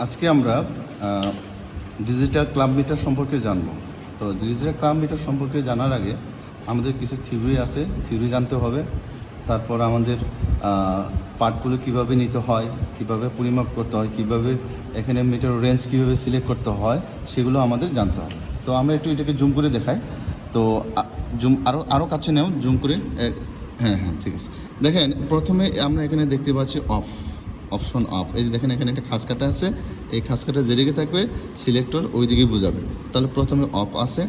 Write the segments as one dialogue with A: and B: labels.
A: আজকে আমরা digital club metre সম্পর্কে জানব। তো ডিজিটাল ক্লাব মিটার সম্পর্কে জানার আগে আমাদের কিছু থিওরি আছে, থিওরি জানতে হবে। তারপর আমাদের পার্টগুলো কিভাবে নিতে হয়, কিভাবে পরিমাপ করতে হয়, কিভাবে এখানে মিটার রেঞ্জ কীভাবে সিলেক্ট করতে হয়, সেগুলো আমাদের জানতে হবে। তো আমরা একটু এটাকে জুম করে দেখাই। তো জুম আরও কাছে নেও, জুম করে। হ্যাঁ হ্যাঁ, ঠিক আছে। দেখেন, প্রথমে আমরা এখানে দেখতে পাচ্ছি অপশন অফ। এই যে দেখেন, এখানে একটা খাস কাটা আছে। এই খাস কাটা যেদিকে থাকবে সিলেক্টর ওই দিকেই বোঝাবে। তাহলে প্রথমে অফ আছে,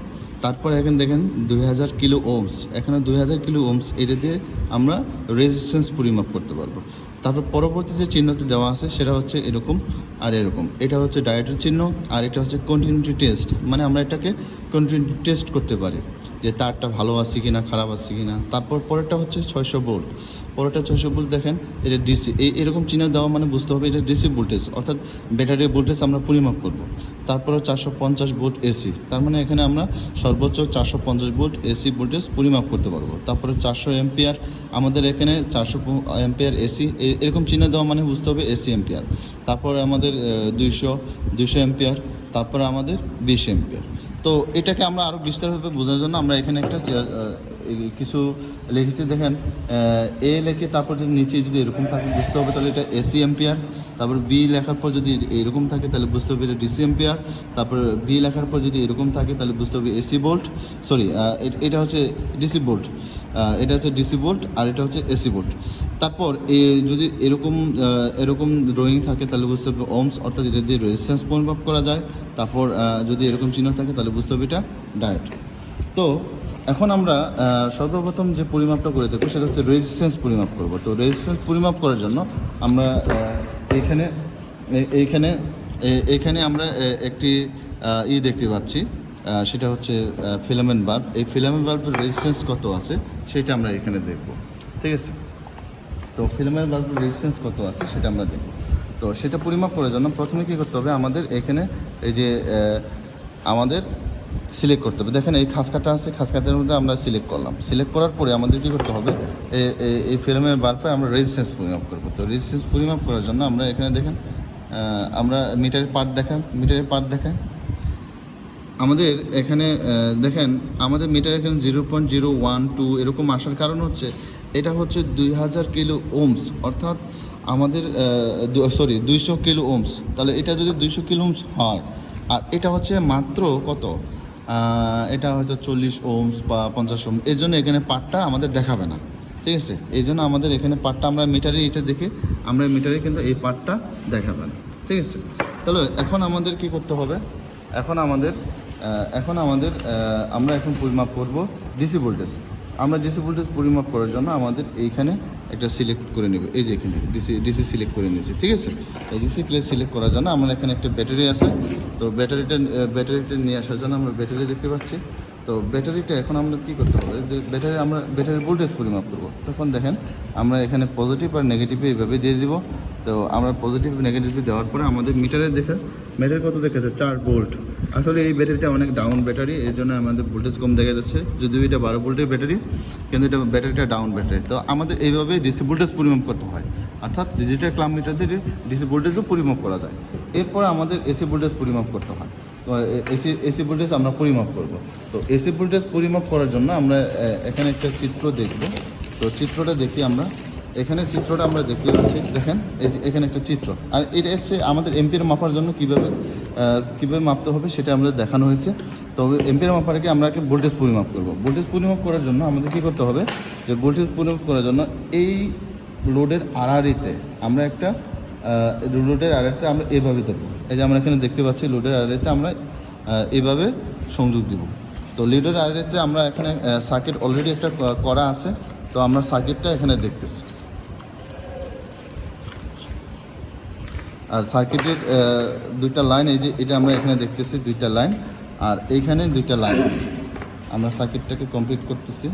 A: তারপরে এখানে দেখেন 2000 কিলো ওমস। এখানে 2000 কিলো ওমস, এটা দিয়ে আমরা রেজিস্ট্যান্স পরিমাপ করতে পারবো। তারপর পরবর্তী যে চিহ্নটি দেওয়া আছে সেটা হচ্ছে এরকম আর এরকম। এটা হচ্ছে ডায়োডের চিহ্ন, আর এটা হচ্ছে কন্টিনিউটি টেস্ট, মানে আমরা এটাকে কন্টিনিউটি টেস্ট করতে পারি যে তারটা ভালো আছে কি না, খারাপ আছে কি না। তারপর পরেরটা হচ্ছে 600 ভোল্ট। পরেরটা 600 ভোল্ট, দেখেন এটা ডিসি। এরকম চিহ্ন দেওয়া মানে বুঝতে হবে এটা ডিসি ভোল্টেজ, অর্থাৎ ব্যাটারির ভোল্টেজ আমরা পরিমাপ করব। তারপরে 450 ভোল্ট এসি, তার মানে এখানে আমরা সর্বোচ্চ 450 ভোল্ট এসি ভোল্টেজ পরিমাপ করতে পারবো। তারপরে 400 এম্পিয়ার, আমাদের এখানে 400 এম্পিয়ার এসি, এরকম চিহ্ন দেওয়া মানে বুঝতে হবে এসি এম্পিয়ার। তারপরে আমাদের 200 এম্পিয়ার, তারপরে আমাদের 20 এম্পিয়ার। তো এটাকে আমরা আরও বিস্তারিতভাবে বোঝার জন্য আমরা এখানে একটা কিছু লিখেছি। দেখেন, এ লেখে তারপর যদি নিচে যদি এরকম থাকে বুঝতে হবে তাহলে এটা এসি এম্পিয়ার। তারপর বি লেখার পর যদি এরকম থাকে তাহলে বুঝতে হবে এটা ডিসি এম্পিয়ার। তারপর বি লেখার পর যদি এরকম থাকে তাহলে বুঝতে হবে এসি ভোল্ট, সরি এটা হচ্ছে ডিসি ভোল্ট, এটা হচ্ছে ডিসি ভোল্ট, আর এটা হচ্ছে এসি ভোল্ট। তারপর যদি এরকম ড্রয়িং থাকে তাহলে বুঝতে হবে ওমস, অর্থাৎ এটা দিয়ে রেজিস্ট্যান্স পরিমাপ করা যায়। তারপর যদি এরকম চিহ্ন থাকে তাহলে বুঝতে হবে এটা ডায়োড। তো এখন আমরা সর্বপ্রথম যে পরিমাপটা করে দেবো সেটা হচ্ছে রেজিস্ট্যান্স পরিমাপ করব। তো রেজিস্ট্যান্স পরিমাপ করার জন্য আমরা এইখানে আমরা একটি দেখতে পাচ্ছি, সেটা হচ্ছে ফিলামেন্ট বাল্ব। এই ফিলামেন্ট বাল্বের রেজিস্ট্যান্স কত আছে সেটা আমরা এখানে দেখব, ঠিক আছে। তো ফিলামেন্ট বাল্বের রেজিস্ট্যান্স কত আছে সেটা আমরা দেখব। তো সেটা পরিমাপ করার জন্য প্রথমে কী করতে হবে, আমাদের এখানে এই যে আমাদের সিলেক্ট করতে হবে। দেখেন, এই খাস কাটা আছে, খাস কাটার মধ্যে আমরা সিলেক্ট করলাম। সিলেক্ট করার পরে আমাদের কী করতে হবে, এই ফিলামেন্ট বাল্বে আমরা রেজিস্ট্যান্স পরিমাপ করব। তো রেজিস্ট্যান্স পরিমাপ করার জন্য আমরা এখানে দেখেন, আমরা মিটারের পার্ট দেখাই। আমাদের এখানে দেখেন, আমাদের মিটার এখানে 0.012 এরকম আসার কারণ হচ্ছে এটা হচ্ছে 2000 কিলো ওমস, অর্থাৎ আমাদের 200 কিলো ওমস। তাহলে এটা যদি 200 কিলো ওমস হয়, আর এটা হচ্ছে মাত্র কত, এটা হয়তো 40 ওমস বা 50 ওমস, এর জন্য এখানে পার্টটা আমাদের দেখাবে না, ঠিক আছে। এই জন্য আমাদের এখানে পার্টটা আমরা মিটারে এটা দেখে আমরা মিটারে কিন্তু এই পার্টটা দেখাবে না, ঠিক আছে। তাহলে এখন আমাদের কি করতে হবে, এখন আমাদের আমরা এখন পরিমাপ করব ডিসি ভোল্টেজ। আমরা ডিসি ভোল্টেজ পরিমাপ করার জন্য আমাদের এইখানে একটা সিলেক্ট করে নেব। এই যে এখানে ডিসি সিলেক্ট করে নিয়েছি, ঠিক আছে। এই ডিসি সিলেক্ট করার জন্য আমরা এখানে একটা ব্যাটারি আছে। তো ব্যাটারিটা নিয়ে আসার জন্য আমরা ব্যাটারি দেখতে পাচ্ছি। তো ব্যাটারিটা এখন আমরা কী করতে হবে, যে ব্যাটারির ভোল্টেজ পরিমাপ করব। তখন দেখেন, আমরা এখানে পজিটিভ আর নেগেটিভ এইভাবে দিয়ে দিব। তো আমরা পজিটিভ নেগেটিভ দেওয়ার পরে আমাদের মিটার কত দেখাচ্ছে, 4 ভোল্ট। আসলে এই ব্যাটারিটা অনেক ডাউন ব্যাটারি, এর জন্য আমাদের ভোল্টেজ কম দেখা যাচ্ছে। যদিও এটা 12 ভোল্টের ব্যাটারি, কিন্তু এটা ব্যাটারিটা ডাউন ব্যাটারি। তো আমাদের এইভাবে ডিসি ভোল্টেজ পরিমাপ করতে হয়, অর্থাৎ ডিজিটাল ক্লাব মিটার দিয়ে ডিসি ভোল্টেজও পরিমাপ করা যায়। এরপর আমাদের এসি ভোল্টেজ পরিমাপ করতে হয়। তো এসি ভোল্টেজ আমরা পরিমাপ করব। তো এসি ভোল্টেজ পরিমাপ করার জন্য আমরা এখানে একটা চিত্র দেখব। তো চিত্রটা দেখি আমরা, এখানে চিত্রটা আমরা দেখতে পাচ্ছি। দেখেন, এই যে এখানে একটা চিত্র, আর এটা হচ্ছে আমাদের এম্পিয়ার মাপার জন্য কীভাবে মাপতে হবে সেটা আমাদের দেখানো হয়েছে। তবে এম্পিয়ার মাপার আগে আমরা একটা ভোল্টেজ পরিমাপ করব। ভোল্টেজ পরিমাপ করার জন্য আমাদের কী করতে হবে, যে ভোল্টেজ পরিমাপ করার জন্য এই লোডের আড়াআড়িতে আমরা আমরা এভাবে দেবো। এই যে আমরা এখানে দেখতে পাচ্ছি লোডের আড়াআড়িতে আমরা এভাবে সংযোগ দিব। তো লোডের আড়াআড়িতে আমরা এখানে সার্কিট অলরেডি একটা করা আছে। তো আমরা সার্কিটটা এখানে দেখতেছি, আর সার্কিটের দুইটা লাইন, এই যে এটা আমরা এখানে দেখতেছি দুইটা লাইন, আর এইখানে দুইটা লাইন আছে। আমরা সার্কিটটাকে কমপ্লিট করতেছি।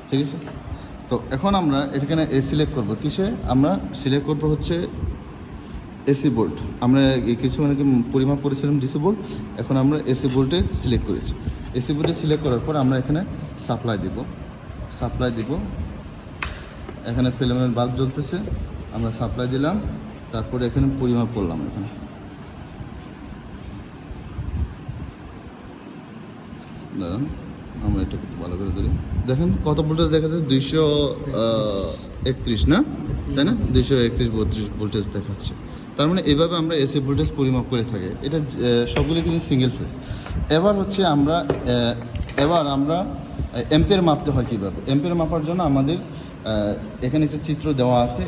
A: ঠিক আছে। তো এখন আমরা এখানে সিলেক্ট করব। কিসে আমরা সিলেক্ট করব, হচ্ছে এসি ভোল্ট। আমরা কিছু পরিমাপ করেছিলাম ডিসি ভোল্ট, এখন আমরা এসি ভোল্টে সিলেক্ট করেছি। এসি ভোল্টে সিলেক্ট করার পর আমরা এখানে সাপ্লাই দেব। সাপ্লাই দিব। এখানে ফিলামেন্ট বাল্ব জ্বলতেছে, আমরা সাপ্লাই দিলাম, তারপরে এখানে পরিমাপ করলাম। এখানে দাঁড়ান, আমরা এটা একটু ভালো করে ধরি। দেখেন কত ভোল্টেজ দেখা যাচ্ছে, 231 না, তাই না? 231 ভোল্টেজ দেখাচ্ছে। তার মানে এভাবে আমরা এসি ভোল্টেজ পরিমাপ করে থাকি। এটা সবগুলি কিন্তু সিঙ্গেল ফেজ। এবার হচ্ছে আমরা এম্পিয়ার মাপতে হয় কীভাবে। এম্পিয়ার মাপার জন্য আমাদের এখানে একটা চিত্র দেওয়া আছে।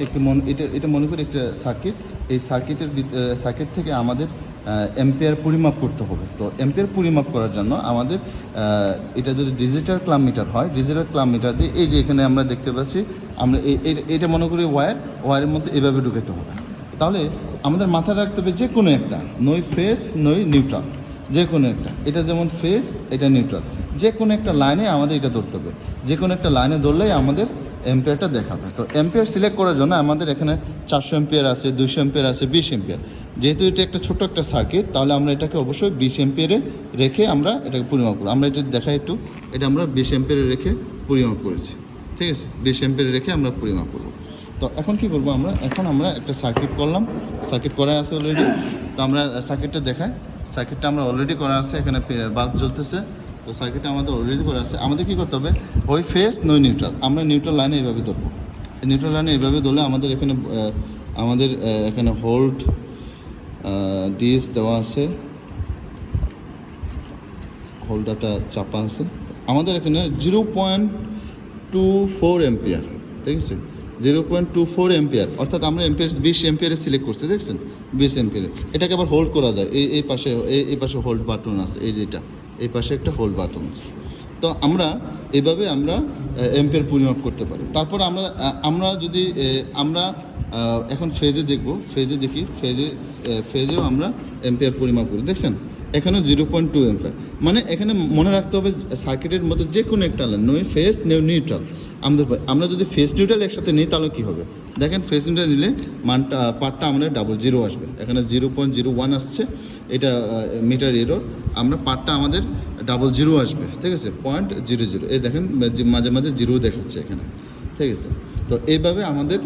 A: এটা মনে করি একটা সার্কিট। এই সার্কিট থেকে আমাদের এম্পিয়ার পরিমাপ করতে হবে। তো এম্পিয়ার পরিমাপ করার জন্য আমাদের এটা যদি ডিজিটাল ক্লাম মিটার হয়, ডিজিটাল ক্লাম মিটার দিয়ে এই যে এখানে আমরা দেখতে পাচ্ছি, আমরা এটা মনে করি ওয়ারের মধ্যে এভাবে ঢুকাতে হবে। তাহলে আমাদের মাথায় রাখতে হবে যে কোনো একটা, নই ফেজ নই নিউট্রাল, যে কোনো একটা। এটা যেমন ফেজ, এটা নিউট্রাল, যে কোনো একটা লাইনে আমাদের এটা ধরতে হবে। যে কোনো একটা লাইনে ধরলেই আমাদের এম্পিয়ারটা দেখাবে। তো এম্পিয়ার সিলেক্ট করার জন্য আমাদের এখানে 400 এম্পিয়ার আছে, 200 এম্পিয়ার আছে, 20 এম্পিয়ার। যেহেতু এটা একটা ছোট্ট একটা সার্কিট, তাহলে আমরা এটাকে অবশ্যই 20 এম্পিয়ারে রেখে আমরা এটাকে পরিমাপ করব। আমরা এটা দেখাই একটু, এটা আমরা 20 এম্পিয়ারে রেখে পরিমাপ করেছি, ঠিক আছে? 20 এম্পিয়ারে রেখে আমরা পরিমাপ করব। তো এখন কি করব আমরা? এখন আমরা একটা সার্কিট করলাম, সার্কিট করা আছে অলরেডি। তো আমরা সার্কিটটা দেখাই। সার্কিটটা আমরা অলরেডি করা আছে, এখানে বাল্ব জ্বলতেছে। তো সার্কিটটা আমাদের অলরেডি করা আছে। আমাদের কী করতে হবে? ওই ফেজ নই নিউট্রাল, আমরা নিউট্রাল লাইনে এইভাবে ধরবো। নিউট্রাল লাইনে এইভাবে ধরলে আমাদের এখানে হোল্ড ডিএস দেওয়া আছে, হোল্ডারটা চাপা আছে। আমাদের এখানে 0.24 এম্পিয়ার, ঠিক আছে? 0.24 এম্পিয়ার, অর্থাৎ আমরা এম্পিয়ার 20 এম্পিয়ারে সিলেক্ট করছি, দেখছেন? 20 এম্পিয়ারে। এটাকে আবার হোল্ড করা যায়। এই পাশে হোল্ড বাটন আছে, এই যেটা এই পাশে একটা হোল্ড বাটন আছে। তো এইভাবে আমরা এম্পিয়ার পরিমাপ করতে পারি। তারপর আমরা যদি এখন ফেজে দেখব, ফেজেও আমরা এম্পিয়ার পরিমাপ করি, দেখছেন? এখানে 0.2 এম্পিয়ার। মানে এখানে মনে রাখতে হবে সার্কিটের মধ্যে যে কোনো একটা লাইন, নয় ফেজ নয় নিউট্রাল। আমরা যদি ফেজ নিউট্রাল একসাথে নিই তাহলে কী হবে? দেখেন, ফেজ নিউট্রাল নিলে পার্টটা আমাদের 00 আসবে। এখানে 0.01 আসছে, এটা মিটার এরর। আমরা পার্টটা আমাদের 00 আসবে, ঠিক আছে? 0.00। এই দেখেন মাঝে মাঝে 0 দেখাচ্ছে এখানে, ঠিক আছে? তো এইভাবে আমাদের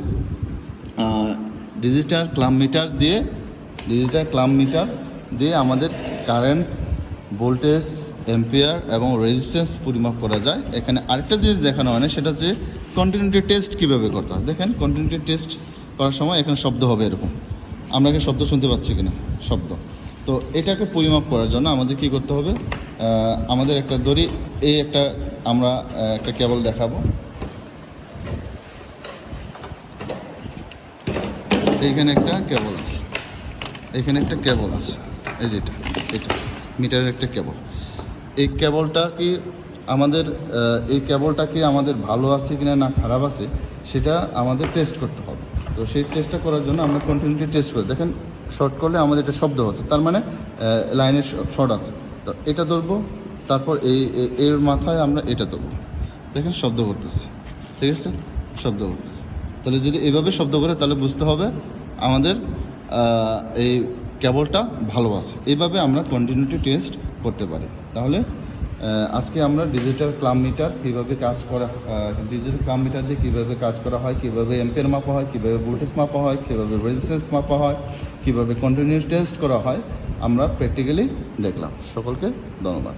A: ডিজিটাল ক্লাম মিটার দিয়ে আমাদের কারেন্ট, ভোল্টেজ, এম্পিয়ার এবং রেজিস্ট্যান্স পরিমাপ করা যায়। এখানে আরেকটা জিনিস দেখানো হয় না, সেটা হচ্ছে কন্টিনিউটি টেস্ট কীভাবে করতে হয়। দেখেন, কন্টিনিউটি টেস্ট করার সময় এখানে শব্দ হবে এরকম। আমরা এখানে শব্দ শুনতে পাচ্ছি কিনা? শব্দ। তো এটাকে পরিমাপ করার জন্য আমাদের কি করতে হবে? আমাদের একটা দড়ি, আমরা একটা কেবল দেখাবো। এইখানে একটা কেবল আছে, এই যেটা, এটা মিটারের একটা কেবল। এই কেবলটা কি আমাদের ভালো আছে কিনা না খারাপ আছে সেটা আমাদের টেস্ট করতে হবে। তো সেই টেস্টটা করার জন্য আমরা কন্টিনিউটি টেস্ট করি। দেখেন, শর্ট করলে আমাদের এটা শব্দ হচ্ছে, তার মানে লাইনের শর্ট আছে। তো এটা ধরবো, তারপর এর মাথায় আমরা এটা দেবো। দেখেন, শব্দ করতেছে, ঠিক আছে? শব্দ করতেছে। তাহলে যদি এভাবে শব্দ করে তাহলে বুঝতে হবে আমাদের এই কেবলটা ভালো আছে। এইভাবে আমরা কন্টিনিউটি টেস্ট করতে পারি। তাহলে আজকে আমরা ডিজিটাল ক্লাম মিটার কীভাবে কাজ করা, ডিজিটাল ক্লাম মিটার দিয়ে কীভাবে কাজ করা হয়, কীভাবে এম্পিয়ার মাপা হয়, কীভাবে ভোল্টেজ মাপা হয়, কীভাবে রেজিস্ট্যান্স মাপা হয়, কীভাবে কন্টিনিউটি টেস্ট করা হয়, আমরা প্র্যাকটিক্যালি দেখলাম। সকলকে ধন্যবাদ।